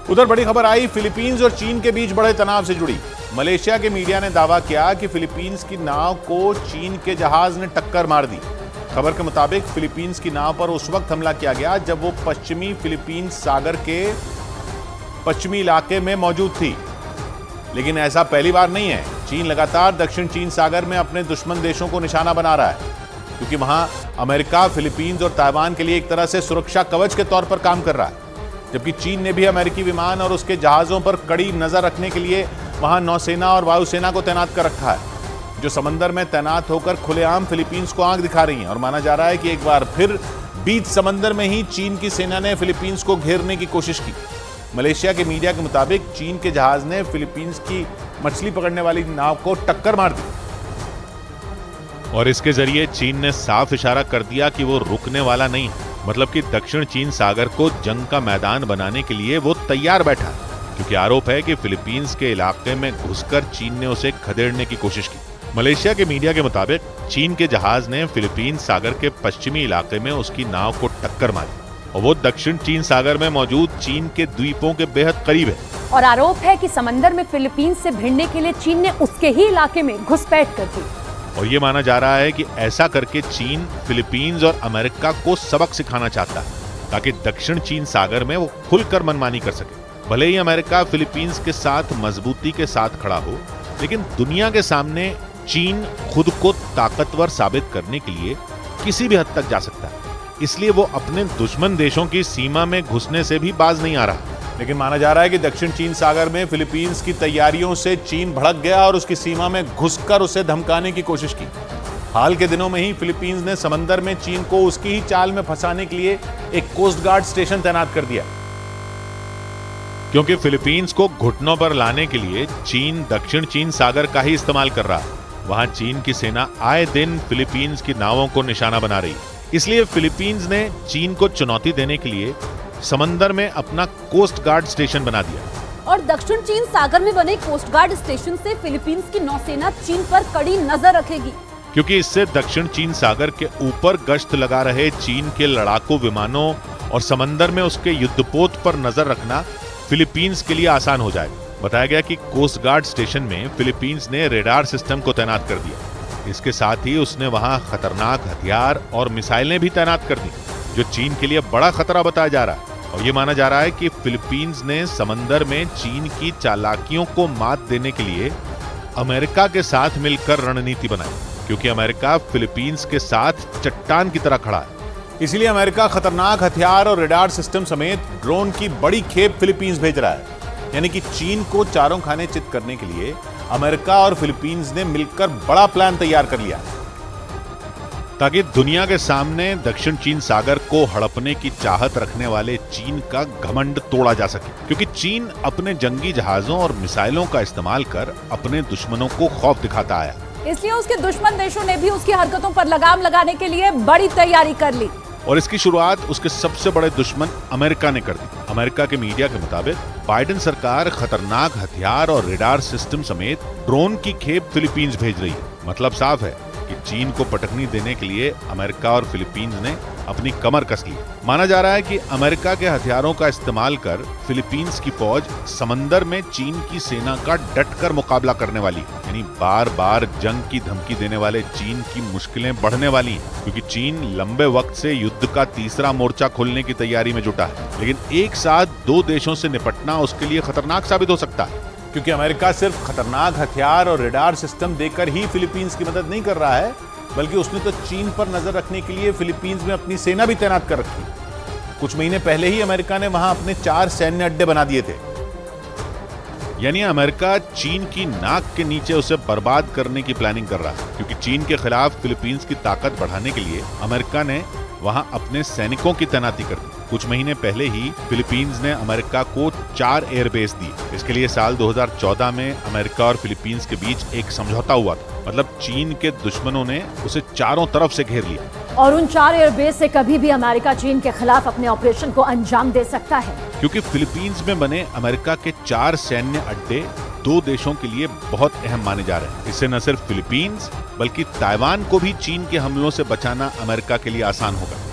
उधर बड़ी खबर आई फिलीपींस और चीन के बीच बढ़े तनाव से जुड़ी। मलेशिया के मीडिया ने दावा किया कि फिलीपींस की नाव को चीन के जहाज ने टक्कर मार दी। खबर के मुताबिक फिलीपींस की नाव पर उस वक्त हमला किया गया जब वो पश्चिमी फिलीपींस सागर के पश्चिमी इलाके में मौजूद थी। लेकिन ऐसा पहली बार नहीं है। चीन लगातार दक्षिण चीन सागर में अपने दुश्मन देशों को निशाना बना रहा है, क्योंकि वहां अमेरिका फिलीपींस और ताइवान के लिए एक तरह से सुरक्षा कवच के तौर पर काम कर रहा है। जबकि चीन ने भी अमेरिकी विमान और उसके जहाजों पर कड़ी नजर रखने के लिए वहां नौसेना और वायुसेना को तैनात कर रखा है, जो समंदर में तैनात होकर खुलेआम फिलीपींस को आंख दिखा रही हैं। और माना जा रहा है कि एक बार फिर बीच समंदर में ही चीन की सेना ने फिलीपींस को घेरने की कोशिश की। मलेशिया के मीडिया के मुताबिक चीन के जहाज ने फिलीपींस की मछली पकड़ने वाली नाव को टक्कर मार दी और इसके जरिए चीन ने साफ इशारा कर दिया कि वो रुकने वाला नहीं है। मतलब कि दक्षिण चीन सागर को जंग का मैदान बनाने के लिए वो तैयार बैठा है, क्योंकि आरोप है कि फिलीपींस के इलाके में घुसकर चीन ने उसे खदेड़ने की कोशिश की। मलेशिया के मीडिया के मुताबिक चीन के जहाज ने फिलीपींस सागर के पश्चिमी इलाके में उसकी नाव को टक्कर मारी और वो दक्षिण चीन सागर में मौजूद चीन के द्वीपों के बेहद करीब है। और आरोप है कि समंदर में फिलीपींस से भिड़ने के लिए चीन ने उसके ही इलाके में घुसपैठ कर दी। और ये माना जा रहा है कि ऐसा करके चीन फिलीपींस और अमेरिका को सबक सिखाना चाहता है, ताकि दक्षिण चीन सागर में वो खुलकर मनमानी कर सके। भले ही अमेरिका फिलीपींस के साथ मजबूती के साथ खड़ा हो, लेकिन दुनिया के सामने चीन खुद को ताकतवर साबित करने के लिए किसी भी हद तक जा सकता है। इसलिए वो अपने दुश्मन देशों की सीमा में घुसने से भी बाज नहीं आ रहा। लेकिन माना जा रहा है कि दक्षिण चीन सागर में फिलीपींस की तैयारियों से चीन भड़क गया और उसकी सीमा में घुसकर उसे धमकाने की कोशिश की। हाल के दिनों में ही फिलीपींस ने समंदर में चीन को उसकी ही चाल में फंसाने के लिए एक कोस्ट गार्ड स्टेशन तैनात कर दिया, क्योंकि फिलीपींस को घुटनों पर लाने के लिए चीन दक्षिण चीन सागर का ही इस्तेमाल कर रहा है। वहां चीन की सेना आए दिन फिलीपींस की नावों को निशाना बना रही है। इसलिए फिलीपींस ने चीन को चुनौती देने के लिए समंदर में अपना कोस्ट गार्ड स्टेशन बना दिया। और दक्षिण चीन सागर में बने कोस्ट गार्ड स्टेशन से फिलीपींस की नौसेना चीन पर कड़ी नजर रखेगी, क्योंकि इससे दक्षिण चीन सागर के ऊपर गश्त लगा रहे चीन के लड़ाकू विमानों और समंदर में उसके युद्धपोत पर नजर रखना फिलीपींस के लिए आसान हो जाएगा। बताया गया कि कोस्ट गार्ड स्टेशन में फिलीपींस ने रेडार सिस्टम को तैनात कर दिया। इसके साथ ही उसने वहां खतरनाक हथियार और मिसाइलें भी तैनात कर दी, जो चीन के लिए बड़ा खतरा बताया जा रहा है। और ये माना जा रहा है कि फिलीपींस ने समंदर में चीन की चालाकियों को मात देने के लिए अमेरिका के साथ मिलकर रणनीति बनाई, क्योंकि अमेरिका फिलीपींस के साथ चट्टान की तरह खड़ा है। इसलिए अमेरिका खतरनाक हथियार और रेडार सिस्टम समेत ड्रोन की बड़ी खेप फिलीपींस भेज रहा है। यानी कि चीन को चारों खाने चित करने के लिए अमेरिका और फिलीपींस ने मिलकर बड़ा प्लान तैयार कर लिया, ताकि दुनिया के सामने दक्षिण चीन सागर को हड़पने की चाहत रखने वाले चीन का घमंड तोड़ा जा सके। क्योंकि चीन अपने जंगी जहाजों और मिसाइलों का इस्तेमाल कर अपने दुश्मनों को खौफ दिखाता आया, इसलिए उसके दुश्मन देशों ने भी उसकी हरकतों पर लगाम लगाने के लिए बड़ी तैयारी कर ली। और इसकी शुरुआत उसके सबसे बड़े दुश्मन अमेरिका ने कर दी। अमेरिका के मीडिया के मुताबिक बाइडेन सरकार खतरनाक हथियार और रेडार सिस्टम समेत ड्रोन की खेप फिलीपींस भेज रही है। मतलब साफ है कि चीन को पटकनी देने के लिए अमेरिका और फिलीपींस ने अपनी कमर कस ली। माना जा रहा है कि अमेरिका के हथियारों का इस्तेमाल कर फिलीपींस की फौज समंदर में चीन की सेना का डटकर मुकाबला करने वाली है। यानी बार बार जंग की धमकी देने वाले चीन की मुश्किलें बढ़ने वाली हैं, क्योंकि चीन लंबे वक्त से युद्ध का तीसरा मोर्चा खोलने की तैयारी में जुटा है। लेकिन एक साथ दो देशों से निपटना उसके लिए खतरनाक साबित हो सकता है, क्योंकि अमेरिका सिर्फ खतरनाक हथियार और रेडार सिस्टम देकर ही फिलीपींस की मदद नहीं कर रहा है, बल्कि उसने तो चीन पर नजर रखने के लिए फिलीपींस में अपनी सेना भी तैनात कर रखी। कुछ महीने पहले ही अमेरिका ने वहां अपने 4 सैन्य अड्डे बना दिए थे। यानी अमेरिका चीन की नाक के नीचे उसे बर्बाद करने की प्लानिंग कर रहा है, क्योंकि चीन के खिलाफ फिलीपींस की ताकत बढ़ाने के लिए अमेरिका ने वहां अपने सैनिकों की तैनाती कर दी। कुछ महीने पहले ही फिलीपींस ने अमेरिका को 4 एयरबेस दिए। इसके लिए साल 2014 में अमेरिका और फिलीपींस के बीच एक समझौता हुआ था। मतलब चीन के दुश्मनों ने उसे चारों तरफ से घेर लिया। और उन 4 एयरबेस से कभी भी अमेरिका चीन के खिलाफ अपने ऑपरेशन को अंजाम दे सकता है, क्योंकि फिलीपींस में बने अमेरिका के 4 सैन्य अड्डे 2 देशों के लिए बहुत अहम माने जा रहे हैं। इससे न सिर्फ फिलीपींस बल्कि ताइवान को भी चीन के हमलों से बचाना अमेरिका के लिए आसान होगा।